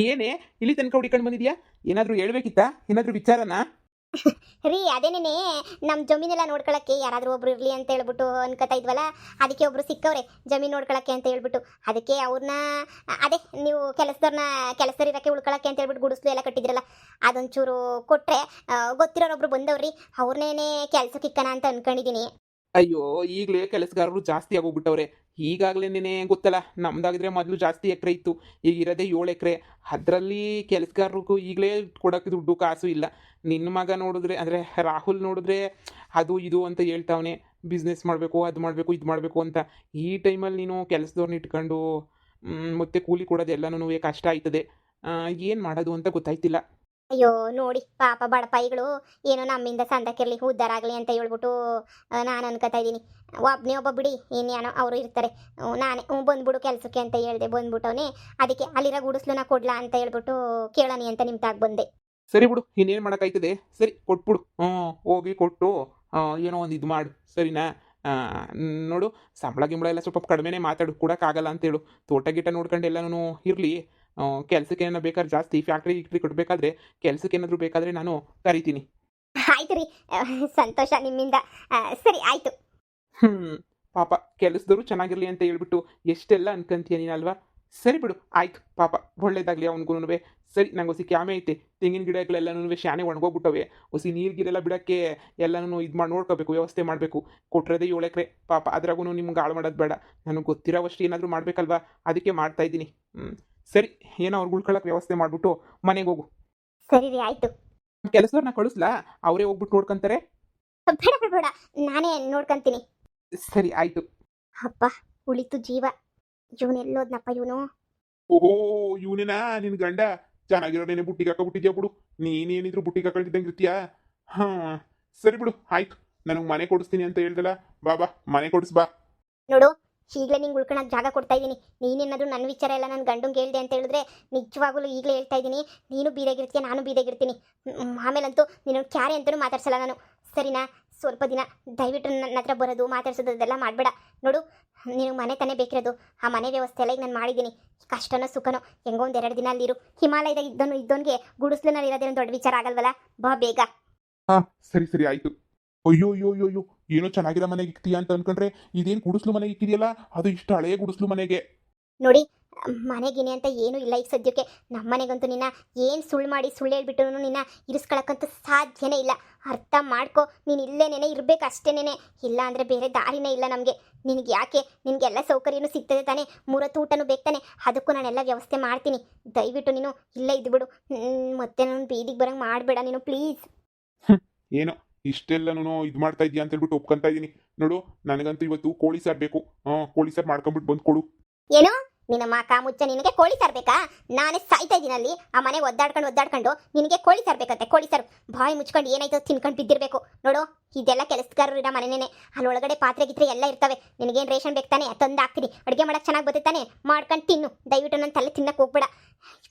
ಏನೇ ಇಲ್ಲಿ ತನಕ ಹುಡಿಕೊಂಡು ಬಂದಿದ್ಯಾ? ಏನಾದರೂ ಹೇಳ್ಬೇಕಿತ್ತಾ? ಏನಾದರೂ ವಿಚಾರನಾ? ರೀ ಅದೇನೇನೆ ನಮ್ಮ ಜಮೀನೆಲ್ಲ ನೋಡ್ಕೊಳಕ್ಕೆ ಯಾರಾದರೂ ಒಬ್ರು ಇರಲಿ ಅಂತ ಹೇಳ್ಬಿಟ್ಟು ಅನ್ಕೋತಾ ಇದ್ವಲ್ಲ. ಅದಕ್ಕೆ ಒಬ್ರು ಸಿಕ್ಕವ್ರೆ ಜಮೀನು ನೋಡ್ಕೊಳಕ್ಕೆ ಅಂತ ಹೇಳ್ಬಿಟ್ಟು. ಅದಕ್ಕೆ ಅವ್ರನ್ನ ಅದೇ ನೀವು ಕೆಲಸದವ್ರು ಇರೋಕ್ಕೆ ಉಳ್ಕೊಳಕ್ಕೆ ಅಂತ ಹೇಳ್ಬಿಟ್ಟು ಗುಡಿಸ್ಲು ಎಲ್ಲ ಕಟ್ಟಿದ್ರಲ್ಲ, ಅದೊಂಚೂರು ಕೊಟ್ಟರೆ ಗೊತ್ತಿರೋರೊಬ್ರು ಬಂದವ್ರಿ. ಅವ್ರನ್ನೇನೆ ಕೆಲಸಕ್ಕೆ ಇಕ್ಕನ ಅಂತ ಅನ್ಕೊಂಡಿದ್ದೀನಿ. ಅಯ್ಯೋ, ಈಗಲೇ ಕೆಲಸಗಾರರು ಜಾಸ್ತಿ ಆಗೋಗ್ಬಿಟ್ಟವ್ರೆ. ಈಗಾಗಲೇ ನೆನೆ ಗೊತ್ತಲ್ಲ, ನಮ್ದಾಗಿದ್ರೆ ಮೊದಲು ಜಾಸ್ತಿ ಎಕರೆ ಇತ್ತು, ಈಗ ಇರೋದೇ 7 ಎಕರೆ. ಅದರಲ್ಲಿ ಕೆಲಸಗಾರರಿಗೂ ಈಗಲೇ ಕೊಡೋಕ್ಕೆ ದುಡ್ಡು ಕಾಸು ಇಲ್ಲ. ನಿನ್ನ ಮಗ ನೋಡಿದ್ರೆ, ಅಂದರೆ ರಾಹುಲ್ ನೋಡಿದ್ರೆ ಅದು ಇದು ಅಂತ ಹೇಳ್ತಾವನೆ, ಬಿಸ್ನೆಸ್ ಮಾಡಬೇಕು, ಅದು ಮಾಡಬೇಕು, ಇದು ಮಾಡಬೇಕು ಅಂತ. ಈ ಟೈಮಲ್ಲಿ ನೀನು ಕೆಲಸದವ್ರನ್ನ ಇಟ್ಕೊಂಡು ಮತ್ತೆ ಕೂಲಿ ಕೊಡೋದೆಲ್ಲನೂ ಕಷ್ಟ ಆಯ್ತದೆ. ಏನು ಮಾಡೋದು ಅಂತ ಗೊತ್ತಾಯ್ತಿಲ್ಲ. ಅಯ್ಯೋ ನೋಡಿ ಪಾಪ ಬಡಪಾಯಿಗಳು ಏನೋ ನಮ್ಮಿಂದ ಸಂದಕ್ಕಿರಲಿ ಉದ್ಧಾರ ಆಗಲಿ ಅಂತ ಹೇಳ್ಬಿಟ್ಟು ನಾನು ಅನ್ಕೋತಾ ಇದ್ದೀನಿ. ಒಬ್ಬ ಬಿಡಿ ಇನ್ಯಾನೋ ಅವರು ಇರ್ತಾರೆ. ನಾನೇ ಬಂದ್ಬಿಡು ಕೆಲಸಕ್ಕೆ ಅಂತ ಹೇಳ್ದೆ, ಬಂದ್ಬಿಟ್ಟವನೇ. ಅದಕ್ಕೆ ಅಲ್ಲಿರೋ ಗುಡಿಸ್ಲುನ ಕೊಡ್ಲಾ ಅಂತ ಹೇಳ್ಬಿಟ್ಟು ಕೇಳನಿ ಅಂತ ನಿಮ್ಮ ತಾಗ ಬಂದೆ. ಸರಿ ಬಿಡು, ಇನ್ನೇನು ಮಾಡೋಕ್ಕಾಯ್ತದೆ. ಸರಿ ಕೊಟ್ಬಿಡು. ಹೋಗಿ ಕೊಟ್ಟು ಏನೋ ಒಂದು ಇದು ಮಾಡು, ಸರಿನಾ? ನೋಡು, ಸಂಬಳ ಗಿಂಬಳ ಎಲ್ಲ ಸ್ವಲ್ಪ ಕಡಿಮೆನೇ ಮಾತಾಡು, ಕೊಡೋಕ್ಕಾಗಲ್ಲ ಅಂತೇಳು. ತೋಟ ಗಿಟ ನೋಡ್ಕೊಂಡು ಎಲ್ಲನೂ ಇರಲಿ. ಕೆಲಸಕ್ಕೆ ಏನೋ ಬೇಕಾದ್ರೆ ಜಾಸ್ತಿ ಫ್ಯಾಕ್ಟ್ರಿ ಗಿಕ್ಟ್ರಿ ಕೊಡಬೇಕಾದ್ರೆ, ಕೆಲಸಕ್ಕೆ ಏನಾದರೂ ಬೇಕಾದರೆ ನಾನು ಕರಿತೀನಿ. ಆಯ್ತು ರೀ, ಸಂತೋಷ ನಿಮ್ಮಿಂದ. ಸರಿ ಆಯ್ತು. ಹ್ಞೂ, ಪಾಪ ಕೆಲಸದವರು ಚೆನ್ನಾಗಿರಲಿ ಅಂತ ಹೇಳ್ಬಿಟ್ಟು ಎಷ್ಟೆಲ್ಲ ಅನ್ಕೊಂತೀಯ ನೀನಲ್ವಾ? ಸರಿ ಬಿಡು, ಆಯ್ತು. ಪಾಪ ಒಳ್ಳೇದಾಗಲಿ ಅವನಿಗೂ. ಸರಿ, ನಂಗೆ ಹೊಸಿ ಕ್ಯಾಮೆ ಐತೆ. ತೆಂಗಿನ ಗಿಡಗಳೆಲ್ಲನೂ ಶಾನೆ ಒಣಗೋಗ್ಬಿಟ್ಟವೆ. ಹೊಸಿ ನೀರು ಗಿರೆಲ್ಲ ಬಿಡೋಕ್ಕೆ ಎಲ್ಲನೂ ಇದು ಮಾಡಿ ನೋಡ್ಕೋಬೇಕು, ವ್ಯವಸ್ಥೆ ಮಾಡಬೇಕು. ಕೊಟ್ಟಿರೋದೇ 7 ಎಕರೆ. ಪಾಪ ಅದ್ರಾಗೂ ನಿಮ್ಗೆ ಹಾಳು ಮಾಡೋದು ಬೇಡ. ನನಗೆ ಗೊತ್ತಿರೋವಷ್ಟು ಏನಾದರೂ ಮಾಡಬೇಕಲ್ವಾ? ಅದಕ್ಕೆ ಮಾಡ್ತಾಯಿದ್ದೀನಿ. ಸರಿ, ಏನೋ ಅವ್ರು ಉಳ್ಕೊಳ್ಳೋಕೆ ವ್ಯವಸ್ಥೆ ಮಾಡಿಬಿಟ್ಟು ಮನೆಗೆ ಹೋಗು. ಸರಿ ರೀ ಆಯ್ತು. ಕೆಲಸದವ್ರನ್ನ ಕಳಿಸ್ಲಾ? ಅವರೇ ಹೋಗ್ಬಿಟ್ಟು ನೋಡ್ಕೊಂತಾರೆ. ಬೇಡ ಬೇಡ ಬೇಡ, ನಾನೇ ನೋಡ್ಕೊಂತೀನಿ. ಸರಿ ಆಯಿತು. ಅಪ್ಪ ಉಳಿತು ಜೀವ. ಇವನೆಲ್ಲೋದ್ನಪ್ಪ ಇವನು. ಓಹೋ, ಇವನೇನಾ ನಿನ್ನ ಗಂಡ? ಚೆನ್ನಾಗಿರೋನೇನೆ ಬುಟ್ಟಿಗೆ ಹಾಕೊಬಿಟ್ಟಿದ್ಯಾ ಬಿಡು. ನೀನೇನಿದ್ರು ಬುಟ್ಟಿಗೆ ಹಾಕೊಳ್ತಿದ್ದಂಗೆ ಇರ್ತೀಯಾ? ಹಾಂ, ಸರಿ ಬಿಡು, ಆಯ್ತು. ನನಗೆ ಮನೆ ಕೊಡಿಸ್ತೀನಿ ಅಂತ ಹೇಳ್ದಲ್ಲ, ಬಾ ಮನೆ ಕೊಡಿಸ್ಬಾ. ನೋಡು, ಈಗಲೇ ನಿಂಗೆ ಉಳ್ಕೊಳಕ್ಕೆ ಜಾಗ ಕೊಡ್ತಾ ಇದ್ದೀನಿ. ನೀನೇನಾದರೂ ನನ್ನ ವಿಚಾರ ಎಲ್ಲ ನನ್ನ ಗಂಡಂಗೆ ಹೇಳ್ದೆ ಅಂತ ಹೇಳಿದ್ರೆ ನಿಜವಾಗಲೂ ಈಗಲೇ ಹೇಳ್ತಾ ಇದ್ದೀನಿ, ನೀನು ಬೀದಾಗಿರ್ತೀಯ, ನಾನು ಬೀದಾಗಿರ್ತೀನಿ. ಆಮೇಲಂತೂ ನೀನು ಕ್ಯಾರೆ ಅಂತಲೂ ಮಾತಾಡ್ಸಲ್ಲ ನಾನು, ಸರಿನಾ? ಸ್ವಲ್ಪ ದಿನ ದಯವಿಟ್ಟು ನನ್ನ ಹತ್ರ ಬರೋದು ಮಾತಾಡ್ಸೋದು ಅದೆಲ್ಲ ಮಾಡಬೇಡ. ನೋಡು, ನೀನು ಮನೆ ತಾನೇ ಬೇಕಿರೋದು. ಆ ಮನೆ ವ್ಯವಸ್ಥೆ ಎಲ್ಲ ಈಗ ನಾನು ಮಾಡಿದ್ದೀನಿ. ಕಷ್ಟನೋ ಸುಖನೋ ಹೆಂಗೋ 2 ದಿನ ಅಲ್ಲಿರು. ಹಿಮಾಲಯದಾಗ ಇದ್ದೋನ್ಗೆ ಗುಡಿಸ್ಲಿನಲ್ಲಿ ಇರೋದೇನು ದೊಡ್ಡ ವಿಚಾರ ಆಗಲ್ವಲ್ಲ? ಬಾ ಬೇಗ. ಹಾಂ, ಸರಿ ಆಯಿತು. ಅಯ್ಯೋ ಅಯ್ಯೋ ಅಯ್ಯೋ ಅಯ್ಯೋ, ಏನೋ ಚೆನ್ನಾಗಿರೋ ಮನೆಗೆ ಇಕ್ತೀಯ ಅಂತ ಅನ್ಕೊಂಡ್ರೆ ಇದೇನು ಗುಡಿಸ್ಲು ಮನೆಗೆ ಇಕ್ಕಿದೆಯಲ್ಲ? ಅದು ಇಷ್ಟು ಹಳೆಯ ಗುಡಿಸ್ಲು ಮನೆಗೆ. ನೋಡಿ, ಮನೆಗಿನೇ ಅಂತ ಏನೂ ಇಲ್ಲ ಈಗ ಸದ್ಯಕ್ಕೆ. ನಮ್ಮ ಮನೆಗಂತೂ ನಿನ್ನ ಏನು ಸುಳ್ಳು ಹೇಳ್ಬಿಟ್ಟು ನಿನ್ನ ಇರಿಸ್ಕೊಳಕ್ಕಂತೂ ಸಾಧ್ಯನೇ ಇಲ್ಲ. ಅರ್ಥ ಮಾಡ್ಕೊ, ನೀನು ಇಲ್ಲೇನೇನೆ ಇರಬೇಕು ಅಷ್ಟೇನೇನೆ. ಇಲ್ಲ ಅಂದರೆ ಬೇರೆ ದಾರಿನೇ ಇಲ್ಲ ನಮಗೆ. ನಿನಗೆ ಯಾಕೆ, ನಿನಗೆಲ್ಲ ಸೌಕರ್ಯನೂ ಸಿಗ್ತದೆ ತಾನೆ, 3 ಹೊತ್ತು ಊಟನೂ ಬೇಕು ತಾನೆ, ಅದಕ್ಕೂ ನಾನೆಲ್ಲ ವ್ಯವಸ್ಥೆ ಮಾಡ್ತೀನಿ. ದಯವಿಟ್ಟು ನೀನು ಇಲ್ಲೇ ಇದ್ಬಿಡು. ಮತ್ತೆ ನಾನು ಬೀದಿಗೆ ಬರೋಂಗೆ ಮಾಡಬೇಡ ನೀನು, ಪ್ಲೀಸ್. ಏನೋ ಇಷ್ಟೆಲ್ಲನೂ ಇದು ಮಾಡ್ತಾ ಇದೀಯ ಅಂತ ಹೇಳ್ಬಿಟ್ಟು ಒಪ್ಕೊಂತಾ ಇದ್ದೀನಿ. ನೋಡು, ನನಗಂತೂ ಇವತ್ತು ಕೋಳಿ ಸಾರು ಬೇಕು. ಕೋಳಿ ಸಾರು ಮಾಡ್ಕೊಂಬಿಟ್ಟು ಬಂದು ಕೊಡು. ಏನು, ನಿನ್ನ ಮಾಕ ಮುಚ್ಚ ನಿನಗೆ ಕೋಳಿ ಸಾರ್ಬೇಕಾ? ನಾನೇ ಸಾಯ್ತಾ ಇದ್ದೀನಿ ಅಲ್ಲಿ ಆ ಮನೆ ಒದ್ದಾಡ್ಕೊಂಡು ನಿನಗೆ ಕೋಳಿ ಸಾರ್ಬೇಕಂತೆ. ಕೋಳಿ ಸಾರು ಬಾಯಿ ಮುಚ್ಕೊಂಡು ಏನಾಯ್ತು ತಿನ್ಕೊಂಡು ಬಿದ್ದಿರಬೇಕು. ನೋಡು, ಇದೆಲ್ಲ ಕೆಲಸಗಾರರು ಇರೋ ಮನೆನೇ. ಅಲ್ಲಿ ಒಳಗಡೆ ಪಾತ್ರೆ ಗಿತ್ರೆ ಎಲ್ಲ ಇರ್ತವೆ. ನಿನಗೇನು ರೇಷನ್ ಬೇಕು ತಾನೆ, ತಂದು ಹಾಕ್ತೀನಿ. ಅಡುಗೆ ಮಾಡಕ್ಕೆ ಚೆನ್ನಾಗಿ ಬರ್ತೈತಾನೆ, ಮಾಡ್ಕೊಂಡು ತಿನ್ನು. ದಯವಿಟ್ಟು ನನ್ನ ತಲೆ ತಿನ್ನಕ್ಕೆ ಹೋಗ್ಬೇಡ.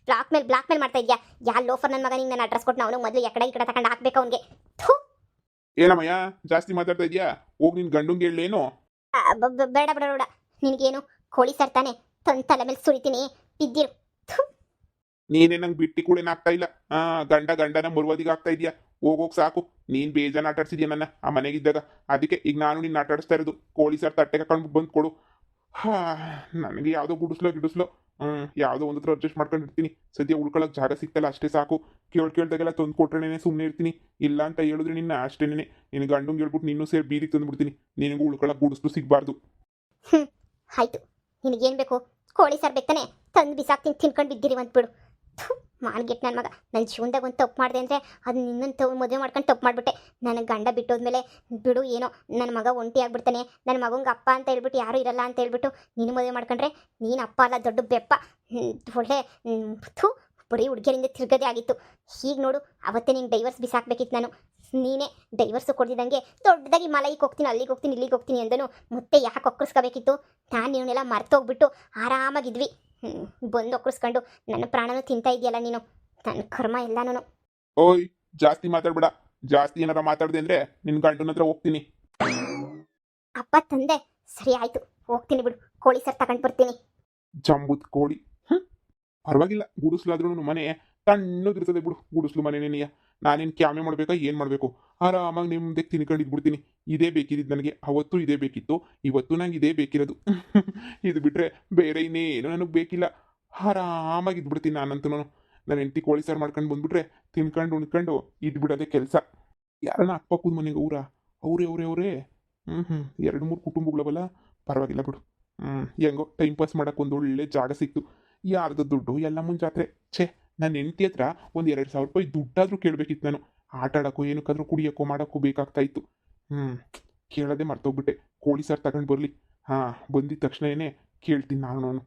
ಬ್ಲಾಕ್ ಮೇಲ್ ಮಾಡ್ತಾ ಇದೆಯಾ? ಯಾ ಲೋಫರ್ ನನ್ನ ಮಗ ನಿಂಗೆ ನಾನು ಅಡ್ರೆಸ್ ಕೊಟ್ಟು ಅವನು ಮೊದಲು ಈ ಕಡೆ ತಗೊಂಡು ಹಾಕ್ಬೇಕು ಅವನಿಗೆ. ಏನಮ್ಮಯ್ಯ ಜಾಸ್ತಿ ಮಾತಾಡ್ತಾ ಇದೆಯಾ? ಹೋಗಿ ನಿನ್ನ ಗಂಡುಂಗೆ ಹೇಳೇನು? ಬೇಡ ಬೇಡ ಬೇಡ, ನಿನಗೇನು ಕೋಳಿ ಸಾರು ತಾನೆ, ತಲೆ ಮೇಲೆ ಸುರಿತೀನಿ, ಬಿದ್ದಿರು. ನೀನೇ ನಂಗೆ ಬಿಟ್ಟಿ ಕೂಡ ಆಗ್ತಾ ಇಲ್ಲ. ಗಂಡನ ಮರುವದಿಗೆ ಆಗ್ತಾ ಇದೆಯಾ? ಹೋಗೋಗಿ ಸಾಕು. ನೀನು ಬೇಜಾನ್ ಆಟಾಡ್ಸಿದ್ಯಾ ನನ್ನ ಆ ಮನೆಗಿದ್ದಾಗ. ಅದಕ್ಕೆ ಈಗ ನಾನು ನಿನ್ನ ಆಟಾಡಿಸ್ತಾ ಇರೋದು. ಕೋಳಿ ಸಾರು ತಟ್ಟೆಗೆ ಹಾಕೊಂಡು ಬಂದು ಕೊಡು. ನನಗೆ ಯಾವುದೋ ಗುಡಿಸ್ಲೋ ಯಾವುದೋ ಒಂದು ಹತ್ರ ಅಡ್ಜಸ್ಟ್ ಮಾಡ್ಕೊಂಡಿರ್ತೀನಿ. ಸದ್ಯ ಉಳ್ಕೊಳಕ್ಕೆ ಜಾಗ ಸಿಗ್ತಲ್ಲ, ಅಷ್ಟೇ ಸಾಕು. ಕೇಳ್ದಾಗೆಲ್ಲ ತಂದು ಕೊಟ್ರೇನೆ ಸುಮ್ಮನೆ ಇರ್ತೀನಿ. ಇಲ್ಲ ಅಂತ ಹೇಳಿದ್ರೆ ನಿನ್ನ ಅಷ್ಟೇನೆ ನಿನ್ನ ಗಂಡುಂಗೆ ಹೇಳ್ಬಿಟ್ಟು ನೀನು ಸೇರಿ ಬೀದಿಗೆ ತಂದುಬಿಡ್ತೀನಿ. ನಿನಗೂ ಉಳ್ಕೊಳಕ್ಕೆ ಗುಡಿಸ್ಲು ಸಿಗಬಾರ್ದು. ಆಯ್ತು, ನಿನಗೇನು ಬೇಕು? ಕೋಳಿ ಸಾರು ಬೇಕಾನೆ, ತಂದು ಬಿಸಾಕ್ತೀನಿ, ತಿನ್ಕೊಂಡು ಬಿದ್ದಿರಿ ಅಂದ್ಬಿಡು. ಮಾಡ್ಗೆಟ್ ನನ್ನ ಮಗ. ನನ್ನ ಜೀವನದಾಗ ಒಂದು ತಪ್ಪು ಮಾಡಿದೆ ಅಂದರೆ ಅದು ನಿನ್ನನ್ನು ಮದುವೆ ಮಾಡ್ಕೊಂಡು ತಪ್ಪು ಮಾಡಿಬಿಟ್ಟೆ. ನನಗೆ ಗಂಡ ಬಿಟ್ಟೋದ್ಮೇಲೆ ಬಿಡು, ಏನೋ ನನ್ನ ಮಗ ಒಂಟಿ ಆಗ್ಬಿಡ್ತಾನೆ, ನನ್ನ ಮಗಂಗೆ ಅಪ್ಪ ಅಂತ ಹೇಳ್ಬಿಟ್ಟು ಯಾರೂ ಇರಲ್ಲ ಅಂತ ಹೇಳ್ಬಿಟ್ಟು ನೀನು ಮದುವೆ ಮಾಡ್ಕೊಂಡ್ರೆ ನೀನು ಅಪ್ಪ ಅಲ್ಲ, ದೊಡ್ಡ ಬೆಪ್ಪ. ಒಳ್ಳೆ ಬರೀ ಹುಡುಗಿಯರಿಂದ ತಿರ್ಗದೇ ಆಗಿತ್ತು. ಈಗ ನೋಡು, ಅವತ್ತೇ ನೀನು ಡೈವರ್ಸ್ ಬಿಸಾಕ್ಬೇಕಿತ್ತು ನಾನು. ನೀನೇ ಡೈವರ್ಸು ಕೊಡ್ದಿದ್ದಂಗೆ ದೊಡ್ಡದಾಗಿ ಮಲೈಗೆ ಹೋಗ್ತೀನಿ, ಅಲ್ಲಿಗೆ ಹೋಗ್ತೀನಿ, ಇಲ್ಲಿಗೆ ಹೋಗ್ತೀನಿ ಅಂದನು. ಮತ್ತೆ ಯಾಕೆ ಒಕ್ಕರಿಸ್ಕೋಬೇಕಿತ್ತು? ನಾನು ನೀವನ್ನೆಲ್ಲ ಮರ್ತೋಗ್ಬಿಟ್ಟು ಆರಾಮಾಗಿದ್ವಿ. ಬಂದು ಒಕ್ಕರಿಸ್ಕೊಂಡು ನನ್ನ ಪ್ರಾಣನೂ ತಿಂತಾ ಇದೆಯಲ್ಲ ನೀನು. ನನ್ನ ಕರ್ಮ ಎಲ್ಲಾನು. ಓಯ್, ಜಾಸ್ತಿ ಮಾತಾಡ್ಬೇಡ. ಜಾಸ್ತಿ ಏನಾರ ಮಾತಾಡ್ದೆ ಅಂದ್ರೆ ನಿನ್ನ ಗಂಡನ ಹತ್ರ ಹೋಗ್ತೀನಿ. ಅಪ್ಪ ತಂದೆ, ಸರಿ ಆಯ್ತು, ಹೋಗ್ತೀನಿ ಬಿಡು. ಕೋಳಿ ಸಾರು ತಗೊಂಡು ಬರ್ತೀನಿ. ಜಂಬುದ್ ಕೋಳಿ. ಪರವಾಗಿಲ್ಲ ಗುಡಿಸ್ಲಾದ್ರೂ ಮನೆ ತಣ್ಣಗಿರ್ತದೆ ಬಿಡು. ಗುಡಿಸ್ಲು ಮನೆನೇನಿಯ ನಾನೇನು ಕ್ಯಾಮೆ ಮಾಡಬೇಕಾ ಏನು ಮಾಡಬೇಕು, ಆರಾಮಾಗಿ ನಿಮ್ದೆ ತಿನ್ಕೊಂಡಿದ್ಬಿಡ್ತೀನಿ. ಇದೇ ಬೇಕಿದ್ದು ನನಗೆ, ಅವತ್ತು ಇದೇ ಬೇಕಿತ್ತು, ಇವತ್ತು ನಂಗೆ ಇದೇ ಬೇಕಿರೋದು. ಇದು ಬಿಟ್ಟರೆ ಬೇರೆ ಇನ್ನೇನು ನನಗೆ ಬೇಕಿಲ್ಲ. ಆರಾಮಾಗಿ ಇದ್ಬಿಡ್ತೀನಿ ನಾನಂತೂ. ನನ್ನ ಹೆಂಡತಿ ಕೋಳಿ ಸಾರು ಮಾಡ್ಕೊಂಡು ಬಂದ್ಬಿಟ್ರೆ ತಿನ್ಕೊಂಡು ಉಣ್ಕೊಂಡು ಇದ್ಬಿಡೋದೇ ಕೆಲಸ. ಯಾರನ್ನ ಅಕ್ಕಪಕ್ಕದ ಮನೆಗೆ ಅವರೇ. 2-3 ಕುಟುಂಬಗಳವಲ್ಲ, ಪರವಾಗಿಲ್ಲ ಬಿಡು. ಹೆಂಗೋ ಟೈಮ್ ಪಾಸ್ ಮಾಡೋಕೆ ಒಂದು ಒಳ್ಳೆ ಜಾಗ ಸಿಕ್ತು. ಯಾರ್ದು ದುಡ್ಡು ಎಲ್ಲ ಜಾತ್ರೆ. ಛೇ, ನನ್ನ ಹೆಂಡತಿ ಹತ್ರ ಒಂದು 2,000 ರೂಪಾಯಿ ದುಡ್ಡಾದರೂ ಕೇಳಬೇಕಿತ್ತು ನಾನು. ಆಟ ಆಡೋಕ್ಕೋ ಏನಕ್ಕಾದ್ರೂ ಕುಡಿಯೋಕ್ಕೋ ಮಾಡೋಕ್ಕೋ ಬೇಕಾಗ್ತಾ ಇತ್ತು. ಕೇಳೋದೇ ಮರ್ತೋಗ್ಬಿಟ್ಟೆ. ಕೋಳಿ ಸಾರು ತಗೊಂಡು ಬರಲಿ. ಬಂದಿದ ತಕ್ಷಣ ಕೇಳ್ತೀನಿ ನಾನು.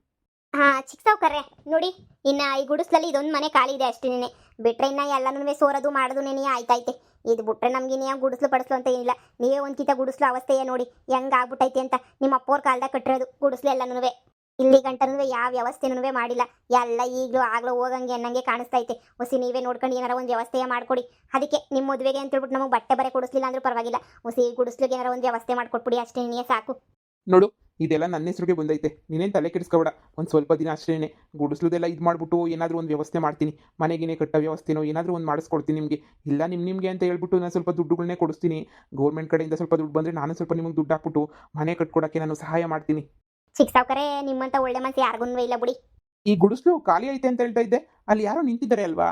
ಚಿಕ್ಕ ಸಾವ್ಕಾರ್ರೆ ನೋಡಿ, ಇನ್ನು ಈ ಗುಡಿಸ್ಲಲ್ಲಿ ಇದೊಂದು ಮನೆ ಖಾಲಿ ಇದೆ ಅಷ್ಟೇನೆ. ಬಿಟ್ರೆ ಇನ್ನ ಎಲ್ಲನೂ ಸೋರೋದು ಮಾಡೋದು ನೆನೆ ಆಯ್ತೈತೆ. ಇದು ಬಿಟ್ರೆ ನಮ್ಗೆ ಇನ್ನು ಗುಡಿಸ್ಲು ಪಡಿಸ್ಲು ಅಂತ ಏನಿಲ್ಲ. ನೀವೇ ಒಂದ್ಕಿತ ಗುಡಿಸ್ಲು ಅವಸ್ಥೆಯೇ ನೋಡಿ ಹೆಂಗ್ ಆಗ್ಬಿಟ್ಟೈತೆ ಅಂತ. ನಿಮ್ಮ ಅಪ್ಪೋರ್ ಕಾಲ್ದಾಗ ಕಟ್ಟಿರೋದು ಗುಡಿಸ್ಲು ಎಲ್ಲನೂ. ಇಲ್ಲಿ ಗಂಟನೂ ಯಾವ ವ್ಯವಸ್ಥೆನೂ ಮಾಡಿಲ್ಲ. ಎಲ್ಲ ಈಗಲೂ ಆಗ್ಲೂ ಹೋಗಂಗೆ ಅನ್ನಂಗೆ ಕಾಣಿಸ್ತೈತೆ. ಹೊಸಿ ನೀವೇ ನೋಡ್ಕೊಂಡು ಏನಾರ ಒಂದು ವ್ಯವಸ್ಥೆ ಮಾಡ್ಕೊಡಿ. ಅದಕ್ಕೆ ನಿಮ್ಮ ಮದುವೆಗೆ ಅಂತ ಹೇಳ್ಬಿಟ್ಟು ನಮಗೆ ಬಟ್ಟೆ ಬರೆ ಕೊಡಿಸ್ಲಿಲ್ಲ ಅಂದ್ರೂ ಪರವಾಗಿಲ್ಲ. ಹೊಸಿ ಗುಡಿಸ್ಲಿಗೆ ಏನಾರ ಒಂದು ವ್ಯವಸ್ಥೆ ಮಾಡ್ಕೊಟ್ಬಿಡಿ ಅಷ್ಟೇ, ಸಾಕು. ನೋಡು, ಇದೆಲ್ಲ ನನ್ನ ಹೆಸರಿಗೆ ಬಂದೈತೆ. ನೀನೇನು ತಲೆ ಕೆಡಿಸ್ಕೊಬೇಡ. ಒಂದು ಸ್ವಲ್ಪ ದಿನ ಅಷ್ಟೇ ಗುಡಿಸ್ಲುದೆಲ್ಲ ಇದು ಮಾಡಿಬಿಟ್ಟು ಏನಾದರೂ ಒಂದು ವ್ಯವಸ್ಥೆ ಮಾಡ್ತೀನಿ. ಮನೆಗೇನೆ ಕಟ್ಟೋ ವ್ಯವಸ್ಥೆನೋ ಏನಾದರೂ ಒಂದು ಮಾಡಿಸ್ಕೊಡ್ತೀನಿ ನಿಮಗೆ. ಇಲ್ಲ ನಿಮಗೆ ಅಂತ ಹೇಳ್ಬಿಟ್ಟು ನಾನು ಸ್ವಲ್ಪ ದುಡ್ಡುಗಳನ್ನೇ ಕೊಡಿಸ್ತೀನಿ. ಗೌರ್ಮೆಂಟ್ ಕಡೆಯಿಂದ ಸ್ವಲ್ಪ ದುಡ್ಡು ಬಂದರೆ ನಾನು ಸ್ವಲ್ಪ ನಿಮಗೆ ದುಡ್ಡು ಹಾಕ್ಬಿಟ್ಟು ಮನೆ ಕಟ್ಕೊಡೋಕ್ಕೆ ನಾನು ಸಹಾಯ ಮಾಡ್ತೀನಿ. ಚಿಕ್ಕ ಸಾವ್ಕಾರೆ, ನಿಮ್ಮಂತ ಒಳ್ಳೆ ಮನಸ್ಸು ಯಾರಿಗೂ ಇಲ್ಲ ಬಿಡಿ. ಈ ಗುಡಿಸ್ಲು ಖಾಲಿ ಐತೆ ಅಂತ ಹೇಳ್ತಾ ಇದ್ದೆ, ಅಲ್ಲಿ ಯಾರೋ ನಿಂತಿದ್ದಾರೆ ಅಲ್ವಾ?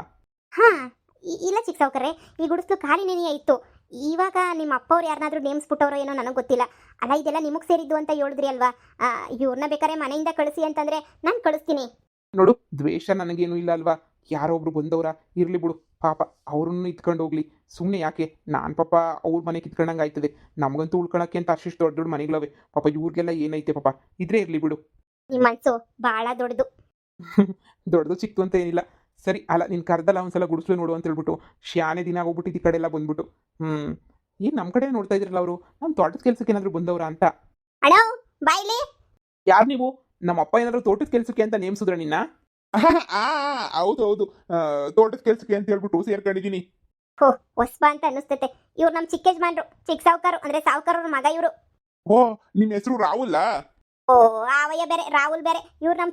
ಇಲ್ಲ ಚಿಕ್ಕ ಸಾವ್ಕಾರೆ, ಈ ಗುಡಿಸ್ಲು ಖಾಲಿ ನೆನೆಯೇ ಇತ್ತು. ಇವಾಗ ನಿಮ್ಮ ಅಪ್ಪವ್ರು ಯಾರನ್ನಾದ್ರೂ ನೇಮಿಸ್ಬಿಟ್ಟವ್ರೋ ಏನೋ ನನಗೆ ಗೊತ್ತಿಲ್ಲ. ಅಲ್ಲ, ಇದೆಲ್ಲ ನಿಮಗೆ ಸೇರಿದ್ದು ಅಂತ ಹೇಳಿದ್ರಿ ಅಲ್ವಾ? ಇವ್ರನ್ನ ಬೇಕಾದ್ರೆ ಮನೆಯಿಂದ ಕಳಿಸಿ ಅಂತಂದ್ರೆ ನಾನು ಕಳಿಸ್ತೀನಿ. ನೋಡು, ದ್ವೇಷ ನನಗೇನು ಇಲ್ಲ ಅಲ್ವಾ? ಯಾರೋ ಒಬ್ರು ಬಂದವರ ಇರಲಿ ಬಿಡು, ಪಾಪ ಅವ್ರನ್ನ ಇತ್ಕೊಂಡು ಹೋಗ್ಲಿ. ಸುಮ್ಮನೆ ಯಾಕೆ ನಾನು ಪಾಪ ಅವ್ರ ಮನೆ ಕಿತ್ಕೊಂಡಂಗೆ ಆಯ್ತದೆ. ನಮಗಂತೂ ಉಳ್ಕೊಳಕ್ಕೆ ಅಂತ ಅಷ್ಟಿಷ್ಟು ದೊಡ್ಡ ದೊಡ್ಡ ಮನೆಗಳವೆ. ಪಾಪ ಇವ್ರಿಗೆಲ್ಲ ಏನೈತೆ ಪಾಪ, ಇದ್ರೆ ಇರಲಿ ಬಿಡು. ನಿಮ್ಮ ಮನಸ್ಸು ಭಾಳ ದೊಡ್ಡದು. ದೊಡ್ಡದು ಚಿಕ್ತು ಅಂತ ಏನಿಲ್ಲ. ಸರಿ, ಅಲ್ಲ ನೀನು ಕರ್ದಲ್ಲ ಒಂದ್ಸಲ ಗುಡಿಸ್ಲು ನೋಡು ಅಂತ ಹೇಳ್ಬಿಟ್ಟು ಶಾನೆ ದಿನ ಹೋಗ್ಬಿಟ್ಟು ಈ ಕಡೆ ಎಲ್ಲ ಬಂದ್ಬಿಟ್ಟು ಏನು ನಮ್ಮ ಕಡೆ ನೋಡ್ತಾ ಇದ್ರಲ್ಲ ಅವರು. ನಮ್ಮ ತೋಟದ ಕೆಲ್ಸಕ್ಕೆ ಏನಾದರೂ ಬಂದವ್ರ ಅಂತ. ಅಣ್ಣ ಬಾಯ್ಲಿ. ಯಾರು ನೀವು? ನಮ್ಮ ಅಪ್ಪ ಏನಾದರೂ ತೋಟದ ಕೆಲ್ಸಕ್ಕೆ ಅಂತ ನೇಮಿಸಿದ್ರ ನಿನ್ನ? ಹೌದು, ತೋಟದ ಕೆಲ್ಸಕ್ಕೆ ಅಂತ ಹೇಳ್ಬಿಟ್ಟು ಸೇರ್ಕೊಂಡಿದ್ದೀನಿ. ಹೊಸ್ಬ ಅಂತ ಅನ್ನಿಸ್ತೈತೆ. ಇವ್ರು ನಮ್ಮ ಚಿಕ್ಕ ಯಜಮಾನ್ರು, ಚಿಕ್ಕ ಸಾವ್ಕಾರು ಅಂದ್ರೆ ಸಾವ್ಕಾರವ್ರ ಮಗ ಇವರು. ಓ, ನಿಮ್ಮ ಹೆಸರು ರಾಹುಲ್ಲ? ಓ, ಆವಯ್ಯ ಬೇರೆ, ರಾಹುಲ್ ಬೇರೆ. ಇವ್ರು ನಮ್ಮ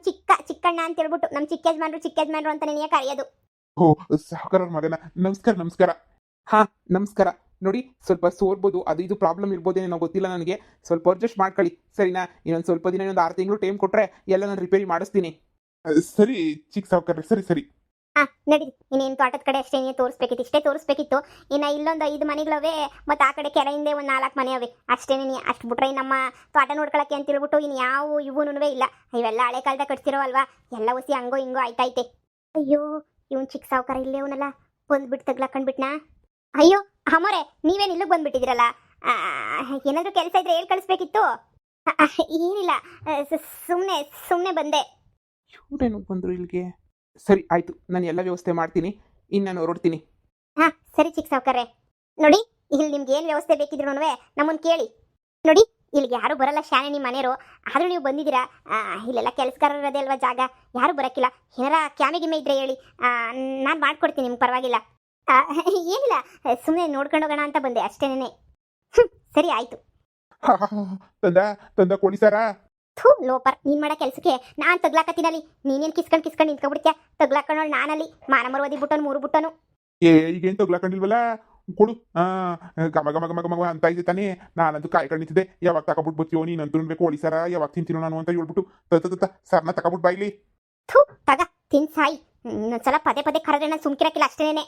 ಚಿಕ್ಕಣ್ಣ ಅಂತ ಹೇಳ್ಬಿಟ್ಟು ನಮ್ಮ ಚಿಕ್ಕ ಯಜಮಾನ್ರು ಅಂತ ನೆನೆಯ ಕರೆಯೋದು. ಓ, ಸಾವುಕಾರರ ಮಗನ. ನಮಸ್ಕಾರ. ನಮಸ್ಕಾರ. ನೋಡಿ, ಸ್ವಲ್ಪ ಸೋರ್ಬೋದು, ಅದು ಇದು ಪ್ರಾಬ್ಲಮ್ ಇರ್ಬೋದೇನೋ ಗೊತ್ತಿಲ್ಲ ನನಗೆ. ಸ್ವಲ್ಪ ಅಡ್ಜಸ್ಟ್ ಮಾಡ್ಕೊಳ್ಳಿ, ಸರಿನಾ? ಇನ್ನೊಂದು ಸ್ವಲ್ಪ ದಿನ, ಇನ್ನೊಂದು 6 ತಿಂಗಳು ಟೈಮ್ ಕೊಟ್ಟರೆ ಎಲ್ಲ ನಾನು ರಿಪೇರಿ ಮಾಡಿಸ್ತೀನಿ. ಸರಿ ಚಿಕ್ಕ ಸಾವುಕಾರ, ಸರಿ. ನಡಿ, ಇನ್ನೇನು ತೋಟದ ಕಡೆ ಅಷ್ಟೇ ತೋರಿಸ್ಬೇಕಿತ್ತು, ಇಷ್ಟೇ ತೋರಿಸ್ಬೇಕಿತ್ತು. ಇನ್ನು ಇಲ್ಲೊಂದು 5 ಮನೆಗಳವೆ, ಮತ್ತು ಆ ಕಡೆ ಕೆರೆಯಿಂದೆ ಒಂದು 4 ಮನೆ ಅವೆ ಅಷ್ಟೇ. ಅಷ್ಟು ಬಿಟ್ರೆ ನಮ್ಮ ತೋಟ ನೋಡ್ಕೊಳಕ್ಕೆ ಅಂತ ಹೇಳ್ಬಿಟ್ಟು ಇನ್ನು ಯಾವ ಇವೂನುವೇ ಇಲ್ಲ. ಇವೆಲ್ಲ ಹಳೆ ಕಾಲದಾಗ ಕಟ್ಸಿರೋ ಅಲ್ವಾ, ಎಲ್ಲ ಹೊಸಿ ಹಂಗೋ ಹಿಂಗೋ ಆಯ್ತೈತೆ. ಅಯ್ಯೋ, ಇವನು ಚಿಕ್ಕ ಸಾವುಕಾರ ಇಲ್ಲೇ ಅವನಲ್ಲ, ಬಂದ್ಬಿಟ್ಟು ತಗ್ಲಾಕೊಂಡ್ಬಿಟ್ನಾ. ಅಯ್ಯೋ ಅಮ್ಮೋರೆ, ನೀವೇನು ಇಲ್ಲಿಗೆ ಬಂದ್ಬಿಟ್ಟಿದ್ದೀರಲ್ಲ? ಏನಾದರೂ ಕೆಲಸ ಇದ್ರೆ ಹೇಳಿ ಕಳಿಸ್ಬೇಕಿತ್ತು. ಏನಿಲ್ಲ, ಸುಮ್ಮನೆ ಬಂದೆ. ಇವ್ರೇನು ಬಂದರು ಇಲ್ಲಿಗೆ? ಸರಿ ಆಯಿತು, ನಾನು ಎಲ್ಲ ವ್ಯವಸ್ಥೆ ಮಾಡ್ತೀನಿ. ಇನ್ನು ನಾನು ಹೊರಡ್ತೀನಿ. ಸರಿ ಚಿಕ್ಕ ಸಾವ್ಕಾರೆ. ನೋಡಿ, ಇಲ್ಲಿ ನಿಮ್ಗೆ ಏನು ವ್ಯವಸ್ಥೆ ಬೇಕಿದ್ರು ನಮ್ಮನ್ನು ಕೇಳಿ. ನೋಡಿ, ಇಲ್ಲಿಗೆ ಯಾರು ಬರಲ್ಲ, ಶಾನೆ ನಿಮ್ಮ ಮನೆಯವರು. ಆದರೂ ನೀವು ಬಂದಿದ್ದೀರಾ. ಇಲ್ಲೆಲ್ಲ ಕೆಲಸಗಾರರು ಇರೋದೇ ಅಲ್ವಾ ಜಾಗ, ಯಾರು ಬರೋಕ್ಕಿಲ್ಲ. ಏನಾರ ಕ್ಯಾಮೆ ಗಿಮೆ ಇದ್ರೆ ಹೇಳಿ, ನಾನು ಮಾಡ್ಕೊಡ್ತೀನಿ, ನಿಮ್ಗೆ ಪರವಾಗಿಲ್ಲ. ಏನಿಲ್ಲ, ಸುಮ್ಮನೆ ನೋಡ್ಕೊಂಡು ಹೋಗೋಣ ಅಂತ ಬಂದೆ ಅಷ್ಟೇನೆ. ಸರಿ ಆಯಿತು. ತಂದ ಕೋಳಿ ಸಾರಾ? ಲೋಪರ್, ನೀನ್ ಮಾಡೋ ಕೆಲಸಕ್ಕೆ ನಾನು ತಗ್ಲಾಕತ್ತೀನಲ್ಲಿ. ನೀನೇನು ಕಿಸ್ಕೊಂಡು ನಿಂತ್ಕೊಬಿಡ್ತೀಯ. ತಗ್ಲಾಕೊಂಡೋಳು ನಾನಲ್ಲಿ ಮಾನ ಮರುವದಿ ಬಿಟ್ಟನು 3 ಬಿಟ್ಟನು. ಈಗೇನು ತಗ್ಲಾಕೊಂಡಿಲ್ವಲ್ಲ, ಕೊಡು. ಗಮ ಅಂತ ಇದೆ ತಾನೇ. ನಾನಂತೂ ಕಾಯ್ಕೊಂಡಿದ್ದೆ, ಯಾವಾಗ ತಗೊಬಿಟ್ಟು ಬರ್ತೀವೋ ನೀನಂತೂ ಕೋಳಿ ಸಾರ ಯಾವಾಗ ತಿಂತೀನೋ ನಾನು ಅಂತ ಹೇಳ್ಬಿಟ್ಟು ಸರ್ನ ತಗೊಬಿಟ್ಟು ಬಾಯ್ಲಿ. ತಗ ತಿನ್ ಸಾಯಿ. ಇನ್ನೊಂದ್ಸಲ ಪದೇ ಕರೆದ್ರೆ ನಾನು ಸುಮ್ಕಿರಕ್ಕಿಲ್ಲ ಅಷ್ಟೇನೆ.